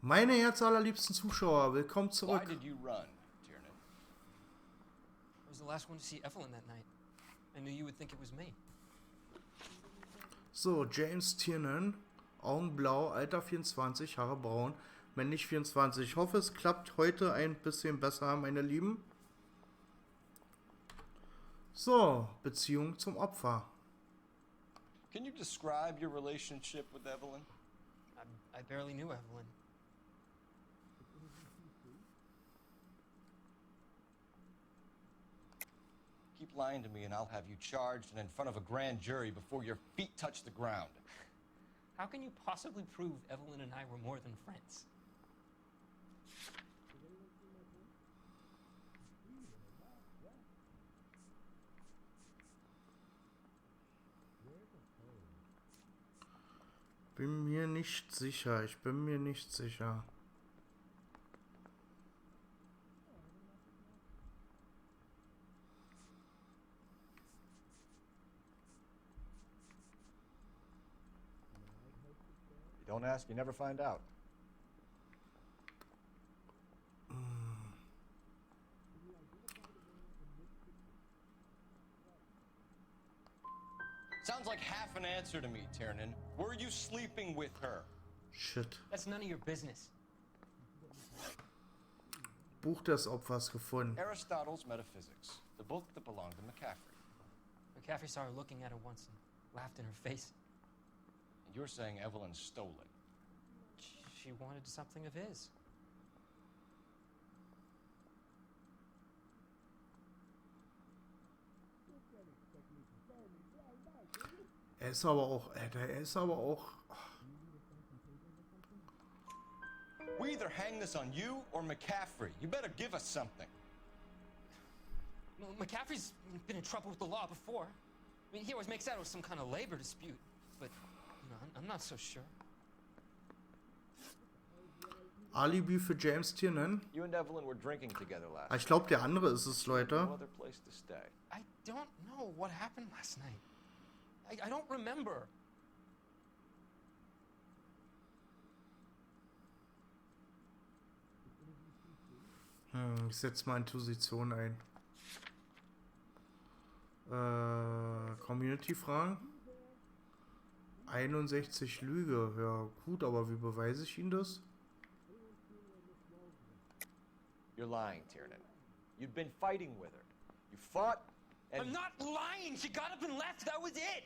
Meine herzallerliebsten Zuschauer, willkommen Why zurück. did you run, Tiernan? I was the last one to see Evelyn that night. I knew you would think it was me. So, James Tiernan, Augenblau, Alter 24, Haare braun, männlich 24. Ich hoffe, es klappt heute ein bisschen besser, meine Lieben. So, Beziehung zum Opfer. Can you describe your relationship with Evelyn? I barely knew Evelyn. Keep lying to me and I'll have you charged and in front of a grand jury before your feet touch the ground. How can you possibly prove Evelyn and I were more than friends? Bin mir nicht sicher, ich bin mir nicht sicher. You don't ask, you never find out. Sounds like half an answer to me, Tiernan. Were you sleeping with her? Shit. That's none of your business. Buch des Opfers gefunden. Aristotle's Metaphysics, the book that belonged to McCaffrey. McCaffrey saw her looking at her once and laughed in her face. And you're saying Evelyn stole it. She wanted something of his. Er ist aber auch, Alter, er ist aber auch... We either hang this on you or McCaffrey. You better give us something. Well, McCaffrey's been in trouble with the law before. I mean, he always makes out it was some kind of labor dispute. But, you know, I'm not so sure. Alibi für James Tiernan. You and Evelyn were drinking together last Ich glaube, der andere ist es, night. Leute. No other place to stay. I don't know what happened last night. I don't remember. Ich setze mal in Position ein. Community-Fragen. 61 Lüge. Ja, gut, aber wie beweise ich Ihnen das? You're lying, Tiernan. You'd been fighting with her. You fought and... I'm not lying! She got up and left! That was it!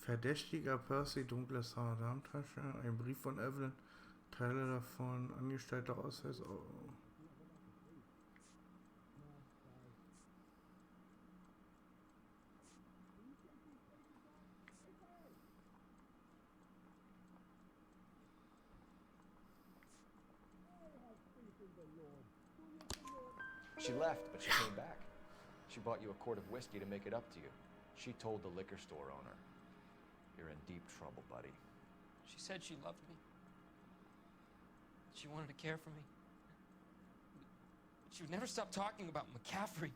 Verdächtiger Percy, dunkles Haar, Darmtasche, ein Brief von Evelyn, Teile davon, Angestellter Ausweis. Oh. She left, but she came back. She bought you a quart of whiskey to make it up to you. She told the liquor store owner. You're in deep trouble, buddy. She said she loved me. She wanted to care for me. She would never stop talking about McCaffrey.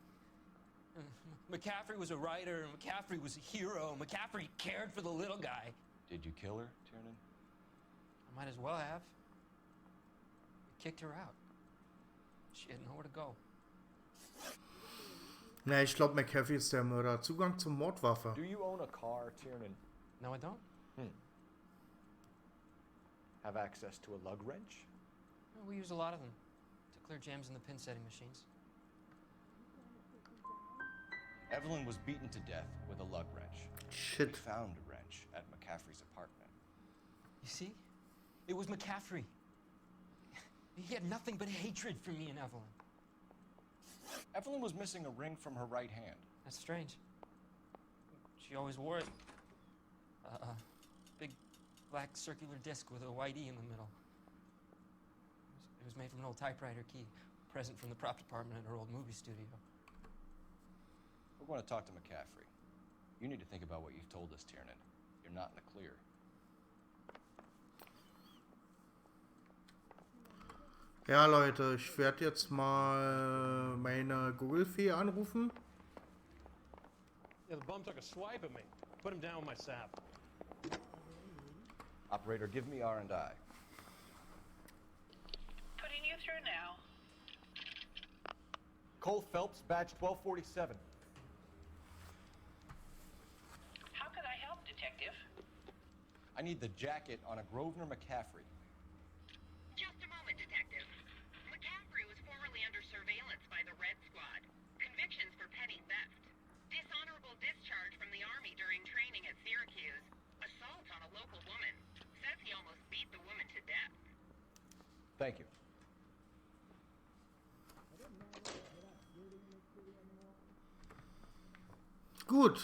McCaffrey was a writer, and McCaffrey was a hero. McCaffrey cared for the little guy. Did you kill her, Tiernan? I might as well have. I kicked her out. She had nowhere to go. Ne, ich glaube, McAfee ist der Mörder. Zugang zur Mordwaffe. Do you own a car, Tiernan? No, I don't. Have access to a lug wrench? We use a lot of them to clear jams in the pin setting machines. Evelyn was beaten to death with a lug wrench. Shit. We found a wrench at McCaffrey's apartment. You see? It was McCaffrey. He had nothing but hatred for me and Evelyn. Evelyn was missing a ring from her right hand. That's strange. She always wore it. Big black circular disc with a white E in the middle. It was made from an old typewriter key, present from the prop department at her old movie studio. We're going to talk to McCaffrey. You need to think about what you've told us, Tiernan. You're not in the clear. Ja, Leute, ich werde jetzt mal meine Google-Fee anrufen. Yeah, the bum took a swipe at me. Put him down with my sap. Operator, give me R&I. Putting you through now. Cole Phelps, badge 1247. How could I help, Detective? I need the jacket on a Grosvenor McCaffrey. Just a moment, Detective. McCaffrey was formerly under surveillance by the Red Squad. Convictions for petty theft. Dishonorable discharge from the Army during training at Syracuse. Assault on a local woman. Says he almost beat the woman to death. Thank you. Gut.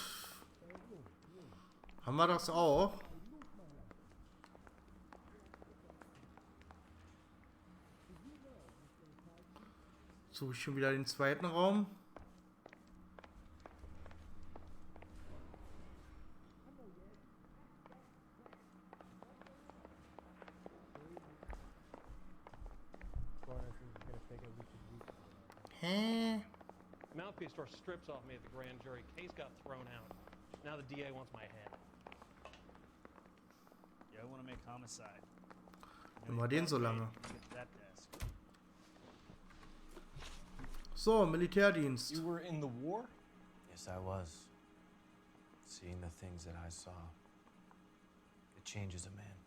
Haben wir das auch? Suche ich schon wieder den zweiten Raum. Hä? Mouthpiece tore strips off me at the grand jury. Case got thrown out. Now the DA wants my head. Yeah, I want to make homicide. Immer den so lange. Get that desk. So, Militärdienst. You were in the war? Yes, I was. Seeing the things that I saw, it changes a man.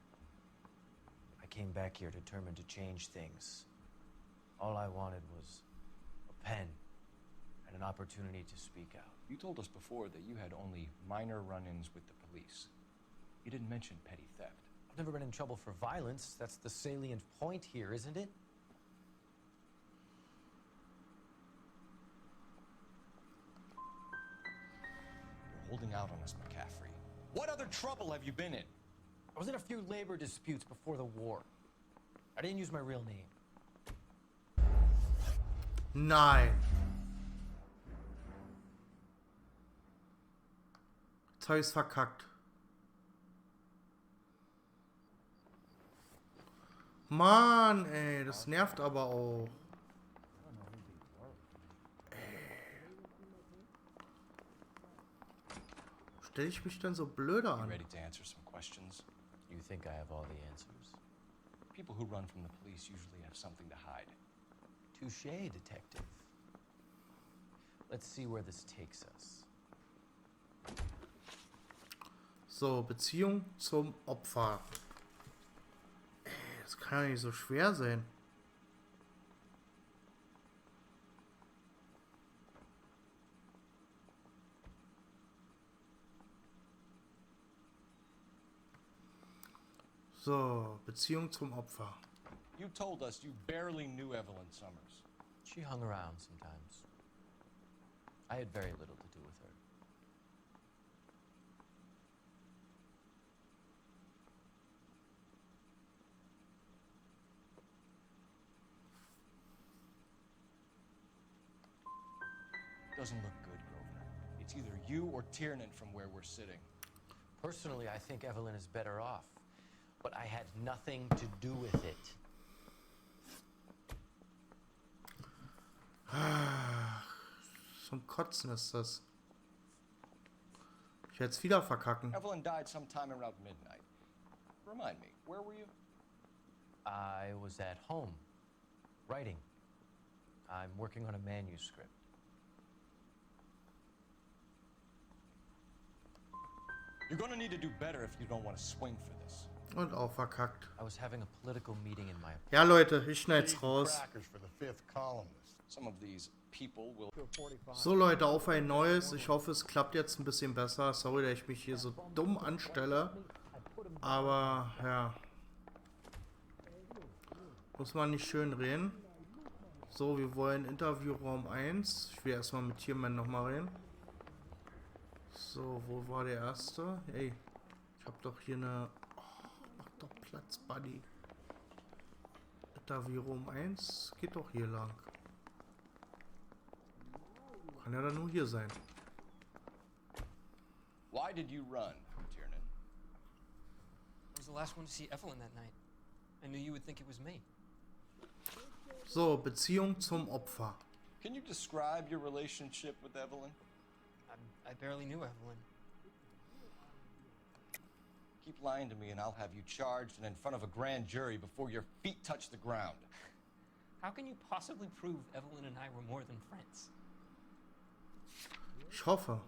I came back here determined to change things. All I wanted was a pen and an opportunity to speak out. You told us before that you had only minor run-ins with the police. You didn't mention petty theft. I've never been in trouble for violence. That's the salient point here, isn't it? You're holding out on us, McCaffrey. What other trouble have you been in? I was in a few labor disputes before the war. I didn't use my real name. Nein. Jetzt habe ich's verkackt. Mann, ey, das nervt aber auch. Stell ich mich denn so blöde You an? ready to answer some questions? You think I have all the answers? People who run from the police usually have something to hide. Touché, detective. Let's see where this takes us. So, Beziehung zum Opfer. Ey, das kann ja nicht so schwer sein. So, Beziehung zum Opfer. You told us you barely knew Evelyn Summers. She hung around sometimes. I had very little to do with her. Doesn't look good, Grosvenor. It's either you or Tiernan from where we're sitting. Personally, I think Evelyn is better off, but I had nothing to do with it. Zum Kotzen ist das. Ich werde es wieder verkacken. Evelyn died sometime around midnight. Remind me, where were you? I was at home, writing. I'm working on a manuscript. You're gonna need to do better if you don't want to swing for this. Und auch verkackt. I was having a political meeting in my Ja, Leute, ich schneid's raus. Crackers for the fifth columnist. Some of these people will... So, Leute, auf ein neues. Ich hoffe, es klappt jetzt ein bisschen besser. Sorry, dass ich mich hier so dumm anstelle. Aber, ja. Muss man nicht schön reden. So, wir wollen Interviewraum 1. Ich will erstmal mit Tierman nochmal reden. So, wo war der erste? Ey, ich hab doch hier eine... Oh, mach doch Platz, Buddy. Interviewraum 1 geht doch hier lang. Kann ja dann nur hier sein. Why did you run, Tiernan? I was the last one to see Evelyn that night. I knew you would think it was me. So, Beziehung zum Opfer. Can you describe your relationship with Evelyn? I barely knew Evelyn. Keep lying to me and I'll have you charged and in front of a grand jury before your feet touch the ground. How can you possibly prove Evelyn and I were more than friends? Ich hoffe.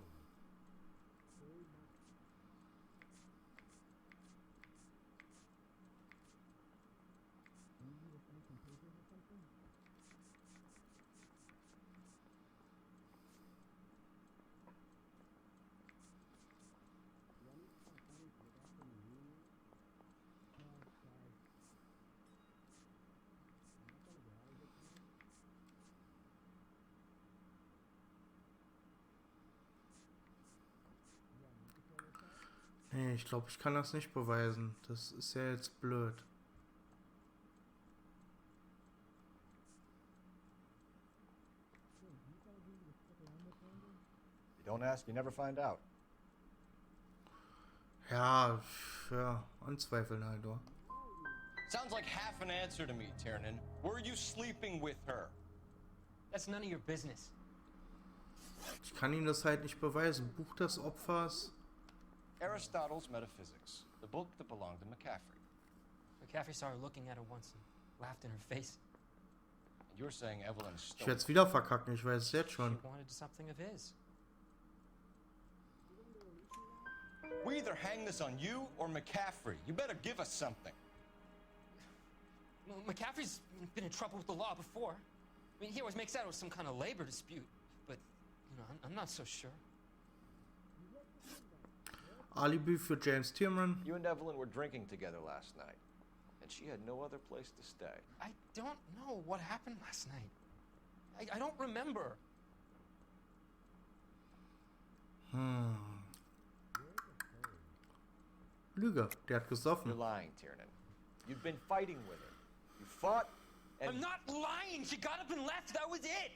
Nee, ich glaube, ich kann das nicht beweisen. Das ist ja jetzt blöd. You don't ask, you never find out. Ja, anzweifeln halt, oder? Sounds like half an answer to me, Tiernan. Were you sleeping with her? That's none of your business. Ich kann ihm das halt nicht beweisen. Buch des Opfers. Aristotle's Metaphysics, the book that belonged to McCaffrey. McCaffrey saw her looking at her once and laughed in her face. And you're saying Evelyn Ich stole werde es wieder verkacken, ich weiß es jetzt She schon. wanted something of his. We either hang this on you or McCaffrey. You better give us something. Well, McCaffrey's been in trouble with the law before. I mean, he always makes out it was some kind of labor dispute, but, you know, I'm not so sure. Alibi für James Tierman. You and Evelyn were drinking together last night, and she had no other place to stay. I don't know what happened last night. I don't remember. Lüge, der hat You're gesoffen. lying, Tiernan. You've been fighting with her. You fought, and I'm not lying! She got up and left, that was it!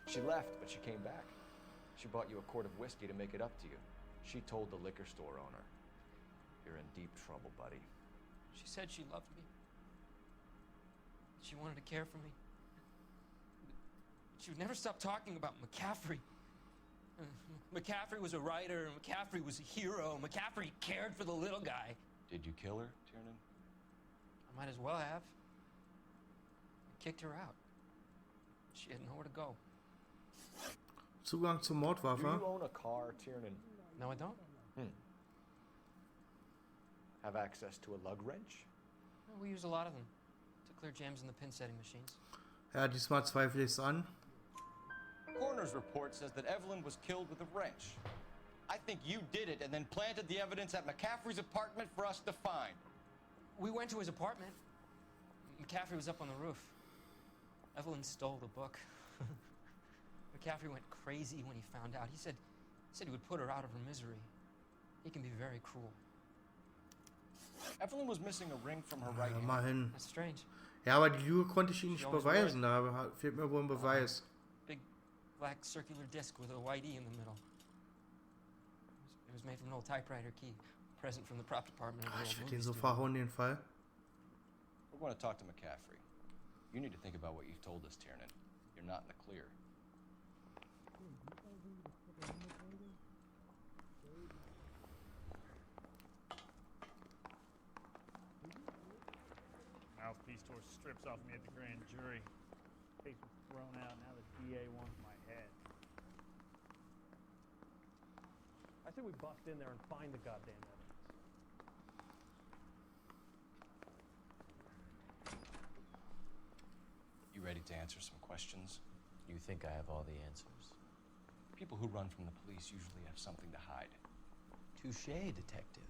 she left, but she came back. She bought you a quart of whiskey to make it up to you. She told the liquor store owner. You're in deep trouble, buddy. She said she loved me. She wanted to care for me. She would never stop talking about McCaffrey. McCaffrey was a writer, and McCaffrey was a hero. McCaffrey cared for the little guy. Did you kill her, Tiernan? I might as well have. I kicked her out. She had nowhere to go. Zugang zur Do Mordwaffe. you own a car, Tiernan? No, I don't. Have access to a lug wrench? We use a lot of them to clear jams in the pin setting machines. Ja, diesmal zweifle ich es an. Coroner's report says that Evelyn was killed with a wrench. I think you did it and then planted the evidence at McCaffrey's apartment for us to find. We went to his apartment. McCaffrey was up on the roof. Evelyn stole the book. McCaffrey went crazy when he found out. He said he would put her out of her misery. He can be very cruel. Evelyn was missing a ring from her right hand. Immerhin. That's strange. Ja, aber die Lüge konnte ich ihm nicht beweisen. Da fehlt mir wohl ein Beweis. Big black circular disc with a white E in the middle. It was made from an old typewriter key. Present from the prop department of the Ich old werde movie den so studio. verhauen, den Fall. We're going to talk to McCaffrey. You need to think about what you've told us, Tiernan. You're not in the clear. Mouthpiece tore strips off me at the grand jury. Case was thrown out. Now the DA wants my head. I say we bust in there and find the goddamn evidence. You ready to answer some questions? You think I have all the answers? People who run from the police usually have something to hide. Touché, detective.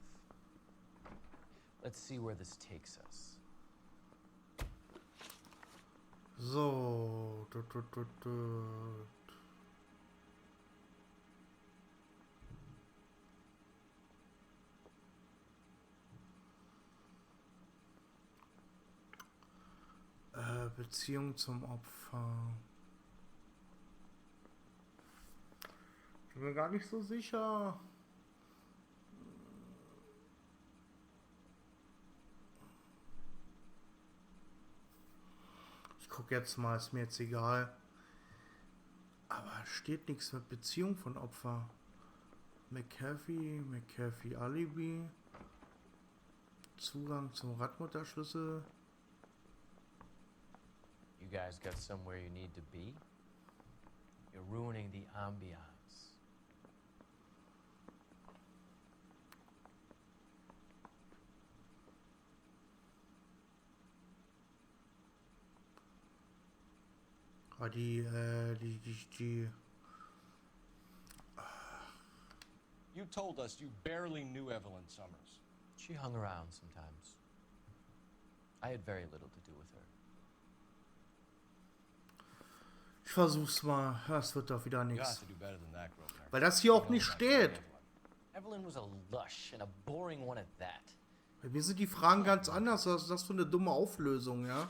Let's see where this takes us. So. Beziehung zum Opfer. Ich bin mir gar nicht so sicher. jetzt mal, ist mir jetzt egal. Aber steht nichts mit Beziehung von Opfer. McAfee Alibi. Zugang zum Radmutterschlüssel. You guys got somewhere you need to be? You're ruining the ambiance. Ah, die. You told us you barely knew Evelyn Summers. She hung around sometimes. I had very little to do with her. Ich versuch's mal. Das wird doch wieder You have nichts. to do better than that, Grosvenor. Weil das hier auch You know nicht about steht. Evelyn. Evelyn was a lush and a boring one at that. Bei mir sind die Fragen ganz anders. Was ist das für eine dumme Auflösung, ja?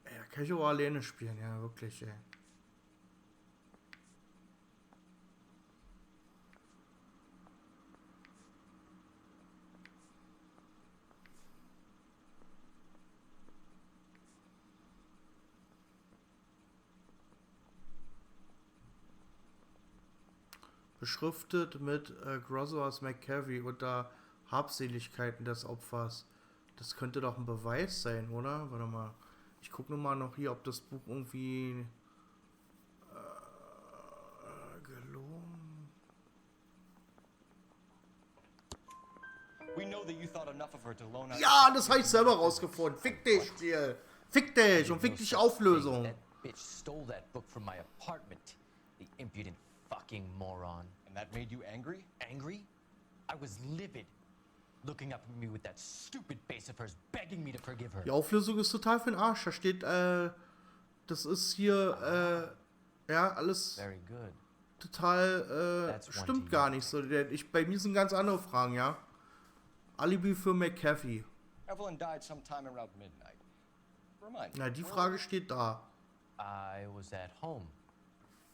Ey, da kann ich auch alleine spielen, ja, wirklich, ey. Beschriftet mit Grosvenors McAfee unter Habseligkeiten des Opfers. Das könnte doch ein Beweis sein, oder? Warte mal. Ich gucke nur mal noch hier, ob das Buch irgendwie gelogen. We know that you thought enough of her to loan out. Ja, das habe ich selber rausgefunden. Fick dich, Spiel. Fick dich und fick dich Auflösung. That bitch stole that book from my apartment. The impudent fucking moron. And that made you angry? Angry? I was livid. Looking up at me with that stupid face of hers, begging me to forgive her. Die Auflösung ist total für den Arsch. Da steht, das ist hier, ja, alles Very good. total, That's one stimmt to gar you. nicht so. Bei mir sind ganz andere Fragen, ja. Alibi für McAfee. Evelyn died sometime around midnight. Remind me. Na, die Frage steht da. I was at home,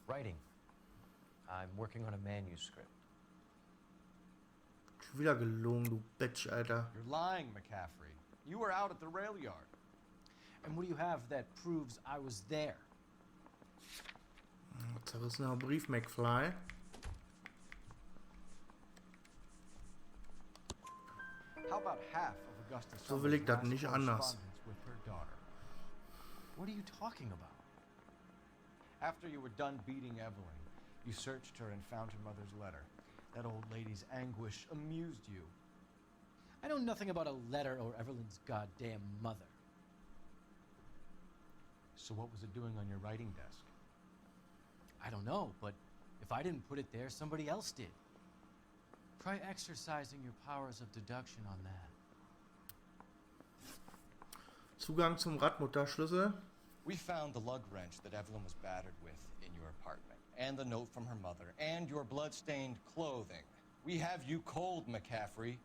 writing. I'm working on a manuscript. Schon wieder gelogen, du Bitch, Alter. You're lying, McCaffrey. You were out at the rail yard. And what do you have that proves I was there? Zerrissener Brief, McFly. How about half of Augusta So will ich das nicht anders. with her daughter? What are you talking about? After you were done beating Evelyn, you searched her and found her mother's letter. That old lady's anguish amused you. I know nothing about a letter or Evelyn's goddamn mother. So what was it doing on your writing desk? I don't know, but if I didn't put it there, somebody else did. Try exercising your powers of deduction on that. Zugang zum Radmutterschlüssel. We found the lug wrench that Evelyn was battered with in your apartment, and the note from her mother, and your blood-stained clothing. We have you cold, McCaffrey.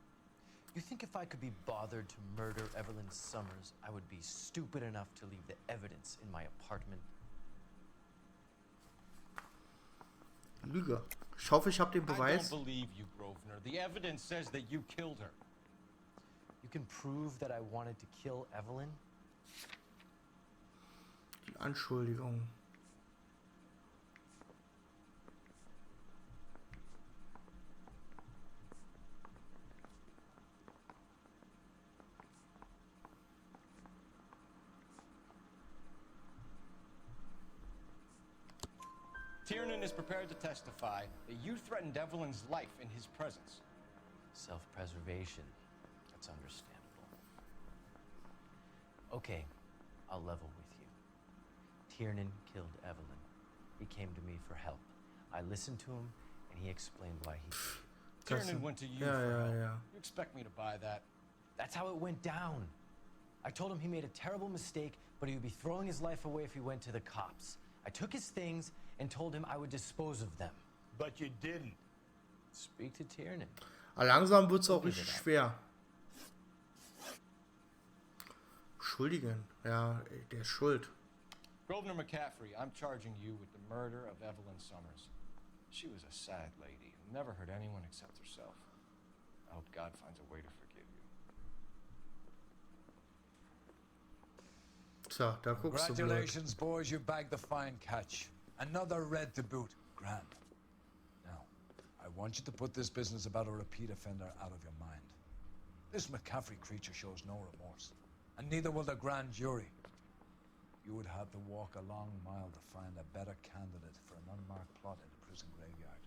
You think if I could be bothered to murder Evelyn Summers, I would be stupid enough to leave the evidence in my apartment? Lüge. Ich hoffe, ich habe den I Beweis. don't believe you, Grosvenor. The evidence says that you killed her. You can prove that I wanted to kill Evelyn? Die Anschuldigung. Tiernan is prepared to testify that you threatened Evelyn's life in his presence. Self-preservation. That's understandable. Okay, I'll level with you. Tiernan killed Evelyn. He came to me for help. I listened to him, and he explained why he did it. Tiernan went to you Ja, for ja, help. ja. You expect me to buy that? That's how it went down. I told him he made a terrible mistake, but he would be throwing his life away if he went to the cops. I took his things and told him I would dispose of them. But you didn't. Speak to Tiernan. Aber langsam wird es auch richtig schwer. Schuldigen. Ja, der ist schuld. Grosvenor McCaffrey, I'm charging you with the murder of Evelyn Summers. She was a sad lady who never hurt anyone except herself. I hope God finds a way to forgive you. Tja, da guckst du blöd. Congratulations, boys, you bagged the fine catch. Another red to boot. Grand. Now, I want you to put this business about a repeat offender out of your mind. This McCaffrey creature shows no remorse, and neither will the grand jury. You would have to walk a long mile to find a better candidate for an unmarked plot in a prison graveyard.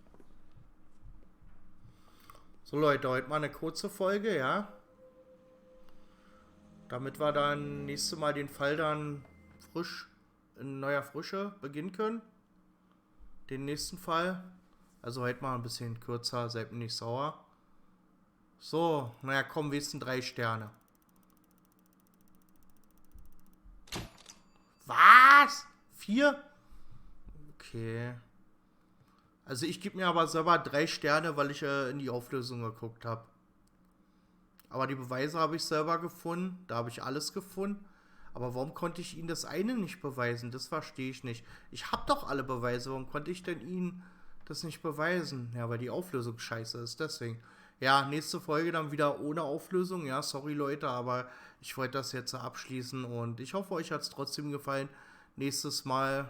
So Leute, heute mal eine kurze Folge, ja. Damit wir dann nächstes Mal den Fall dann frisch, in neuer Frische beginnen können. Den nächsten Fall. Also heute mal ein bisschen kürzer, seid mir nicht sauer. So, naja, komm, wenigstens 3 Sterne. Was? 4? Okay. Also ich gebe mir aber selber 3 Sterne, weil ich in die Auflösung geguckt habe. Aber die Beweise habe ich selber gefunden. Da habe ich alles gefunden. Aber warum konnte ich Ihnen das eine nicht beweisen? Das verstehe ich nicht. Ich habe doch alle Beweise. Warum konnte ich denn Ihnen das nicht beweisen? Ja, weil die Auflösung scheiße ist. Deswegen. Ja, nächste Folge dann wieder ohne Auflösung. Ja, sorry Leute, aber ich wollte das jetzt abschließen. Und ich hoffe, euch hat es trotzdem gefallen. Nächstes Mal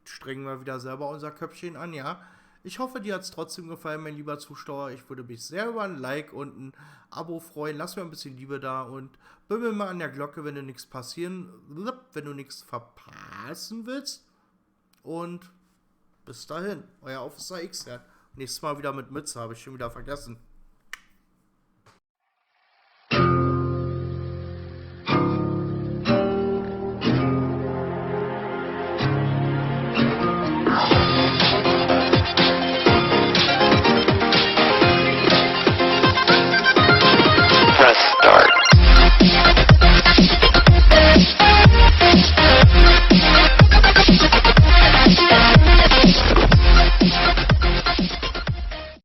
strengen wir wieder selber unser Köpfchen an, ja. Ich hoffe, dir hat es trotzdem gefallen, mein lieber Zuschauer. Ich würde mich sehr über ein Like und ein Abo freuen. Lass mir ein bisschen Liebe da und bimmel mal an der Glocke, wenn du nichts wenn du nichts verpassen willst. Und bis dahin, euer Officer Xtian. Nächstes Mal wieder mit Mütze, habe ich schon wieder vergessen.